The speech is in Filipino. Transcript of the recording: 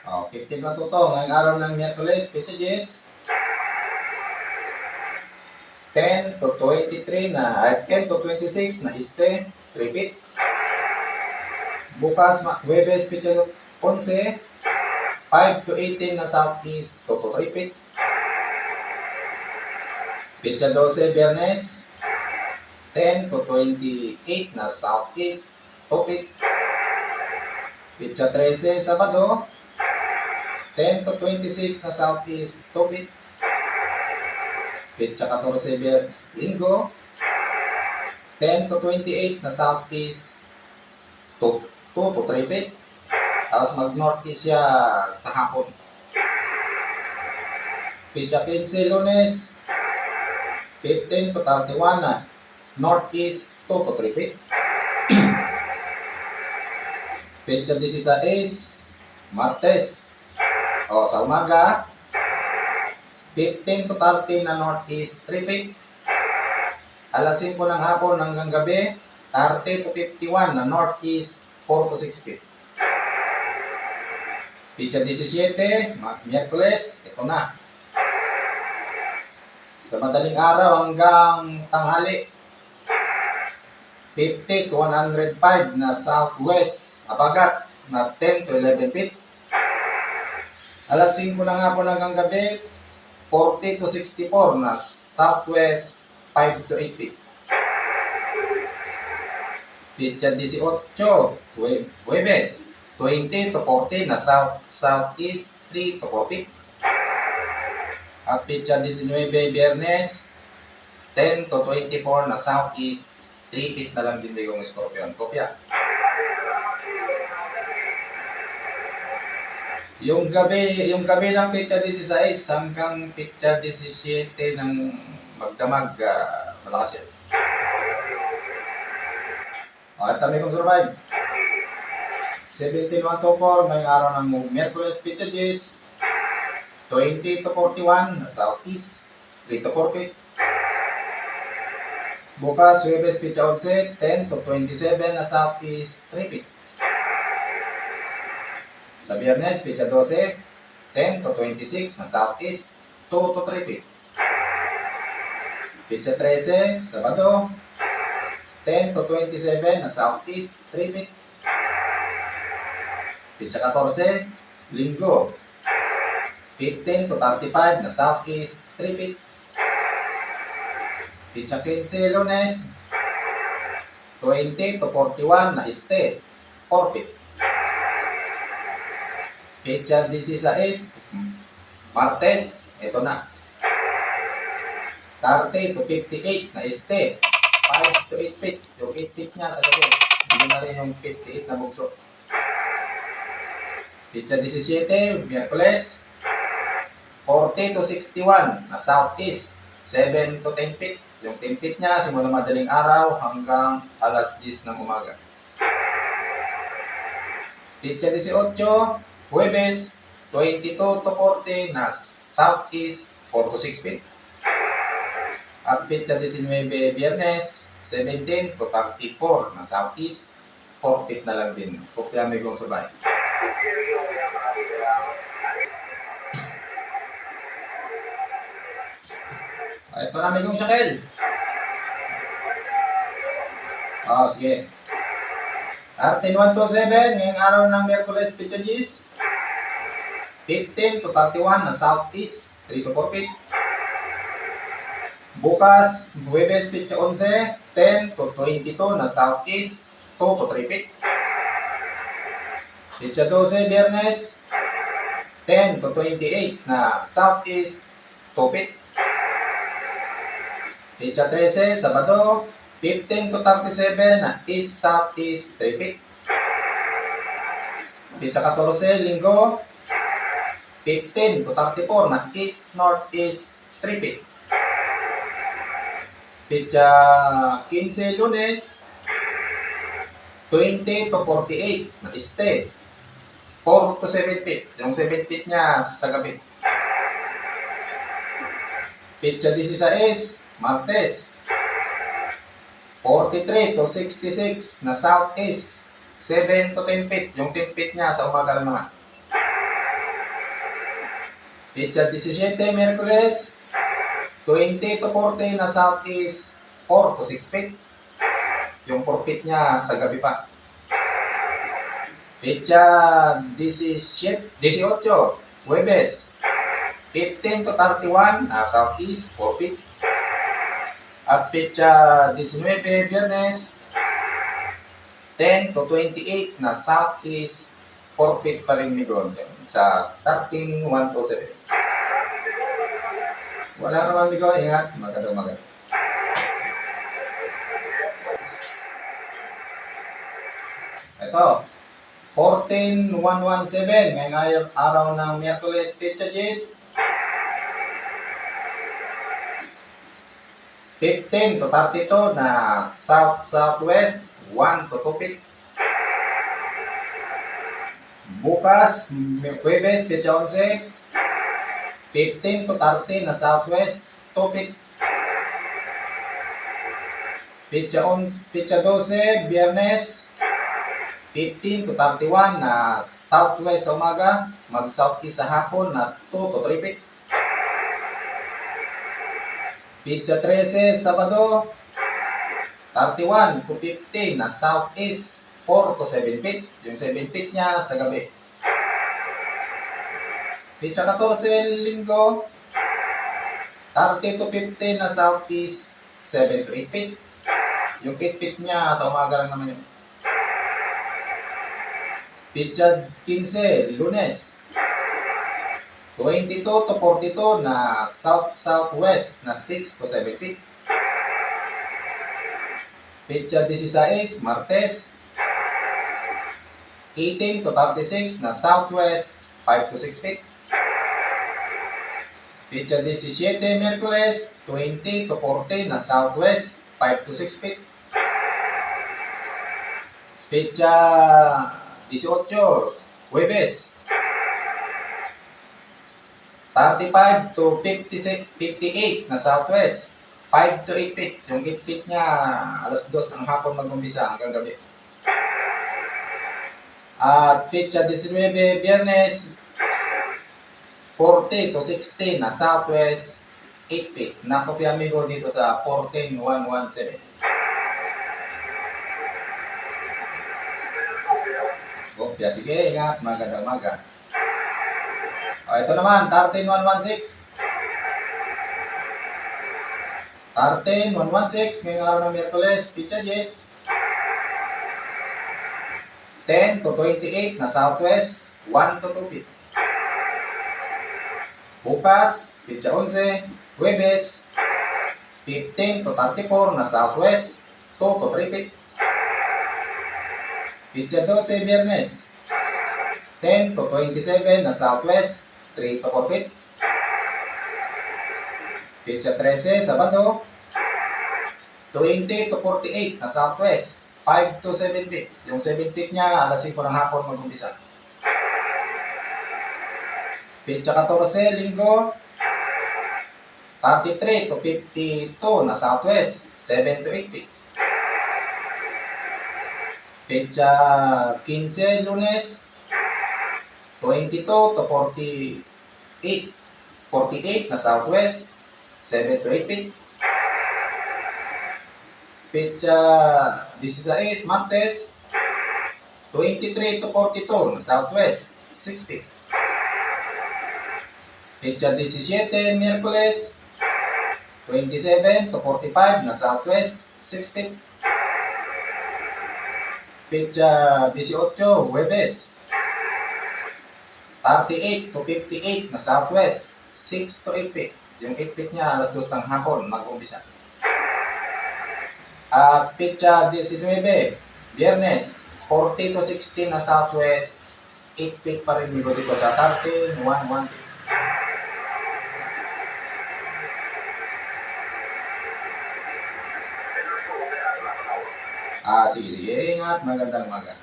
15 na to. Ngayong araw ng Miyerkules, Pitages. 10 to 23 na, 10 to 26 na este, repeat. Bukas, Huwebes, Pitages, 11, 5 to 18 na southeast, to repeat. Pitsa 12, Biyernes, 10 to 28 na southeast, topit. Pitsa 13, Sabado, 10 to 26 na southeast, topit. Pitsa 14, Biyernes, Linggo, 10 to 28 na southeast, to tripit. Tapos mag-northeast siya sa hapon. Pitsa 15, Lunes, 15 to 31 na northeast, to tripit. Pitsa 16, Martes, sa umaga, 15 to 30 na northeast, tripit. Alas 5 ng hapon hanggang gabi, 30 to 51 na northeast, 4 to 6 feet. Pitsa 17, Miyerkules, ito na. Sa madaling araw hanggang tanghali, 50 to 105 na southwest, abagat na 10 to 11 feet. Alas 5 ng hapon hanggang gabi, 40 to 64 na southwest, 5 to 8 feet. Pitsa 18, Huwebes, 20 to 40 na southeast, 3 to 4 feet. At pitsa 19, Biyernes, 10 to 24 na southeast, 3 feet na lang din yung Scorpion. Kopya. Yung gabi ng pitsa 16 hanggang pitsa 17 ng magdamag, malakas yan. At kami kong survive. 17-1-4, ngayong araw ng Miyerkules, Pitages, 20 to 41 na southeast, 3 to 4 feet. Bukas, Huwebes, pitsa 11, 10 to 27 na southeast, 3 feet. Sa Biyernes, pitsa 12, 10 to 26 na southeast, 2 to 3 feet. Pitsa 13, Sabado, 10 to 27 na southeast, 3 feet. Pitsa 14, Linggo, 15 to 35 na southeast, 3 feet. Pitsa 15, Lunes, 20 to 41 na este, 4 feet. Pitsa 16, Martes, ito na. 30 to 58 na este, 5 to 8 feet. Yung 8 feet niya sa gabi, hindi na rin yung 58 na bugso. Pitsa 17, Miyerkules, 40 to 61 na southeast, 7 to 10 feet. Yung 10 feet niya, simula madaling araw hanggang alas 10 ng umaga. Pitsa 18, Huwebes, 22 to 40 na southeast, 4 to 6 feet. At pitsa 19, Biyernes, 17 to 34 na southeast, 4 feet na lang din. Kopya may kong sabay. Ito na may kong Shakel. Sige. 13-1-2-7, ngayong araw ng Miyerkules, Pitages, 15 to 31 na southeast, 3 to 4 feet. Bukas, Huwebes, pitsa 11, 10 to 22 na southeast, 2 to 3 feet. Pitsa 12, Biyernes, 10 to 28 na southeast, 2 feet. Pitsa 13, Sabado, 15 to 37 na east-southeast, 3 feet. Pitsa 14, Linggo, 15 to 34 na east-northeast, 3 feet. Pitsa 15, Lunes, 20 to 48 na este, 4 to 7 feet. Yung 7 feet niya sa gabi. Pitsa 16, Martes, 43 to 66 na southeast, 7 to 10 feet. Yung 10 feet niya sa umaga lang naman. Petsa 17, Miyerkules, 20 to 40 na southeast 4 to 6 feet. Yung 4 feet niya sa gabi pa. Petsa 18, Huwebes, 15 to 31 na southeast 4 feet. At petsa 19, Biyernes, 10 to 28 na southeast 4 feet pa rin Migon. Sa starting 1 to 7. Wala naman Migon, ingat, magandang maganda. Ito, 14,117 ngayong araw ng Miyerkules, petsa 10, 15 to 32 na south-southwest 1 to 2 feet. Bukas, Huwebes, petsa 11, 15 to 30 na southwest 2 feet. Petsa 12, Biyernes, 15 to 31 na southwest sa umaga, mag-southeast sa hapon na 2 to 3 feet. Petsa 13, Sabado, 31 to 50 na southeast 4 to 7 feet. Yung 7 feet niya sa gabi. Petsa 14, Linggo, 30 to 50 na southeast 7 to 8 feet. Yung 8 feet niya sa umaga lang naman yun. Petsa 15, Lunes, 22 to 42 na south-southwest na 6 to 7 feet. Petsa 16, Martes, 18 to 36 na southwest 5 to 6 feet. Petsa 17, Miyerkules, 20 to 40 na southwest 5 to 6 feet. Petsa 18, Huwebes, 35 to 58 na southwest 5 to 8 feet. Yung 8 feet niya alas 2 ng hapon mag-umpisa hanggang gabi. At petsa 19, Biyernes, 40 to 60 na southwest 8 feet. Nakopya amigo dito sa 14,117. Kopya, sige, ingat, magandang maga. Ito naman, 13,116. 13,116, ngayong araw ng Miyerkules, petsa 10, 10 to 28 na southwest 1 to 2 feet. Bukas, petsa 11, Huwebes, 15 to 34 na southwest 2 to 3 feet. Petsa 12, Biyernes, 10 to 27 na southwest 3 to 4 feet. Petsa 13, Sabado, 20 to 48 na southwest 5 to 7 feet. Yung 7 feet niya alas 5 ng hapon mag-umpisa. Petsa 14, Linggo, 33 to 52 na southwest 7 to 8 feet. Petsa 15, Lunes, 22 to 48 na southwest 7 to 8 feet. Petsa 16, Martes, 23 to 42 na southwest 6 feet. Petsa 17, Miyerkules, 27 to 45 na southwest 6 feet. Petsa 18, Huwebes, 38 to 58 na southwest 6 to 8 feet. Yung 8 feet niya alas 2 ng hapon mag-umpisa. At petsa 19, Biyernes, 40 to 60 na southwest 8 feet pa rin dito sa 13,116. Sige, ingat, magandang umaga.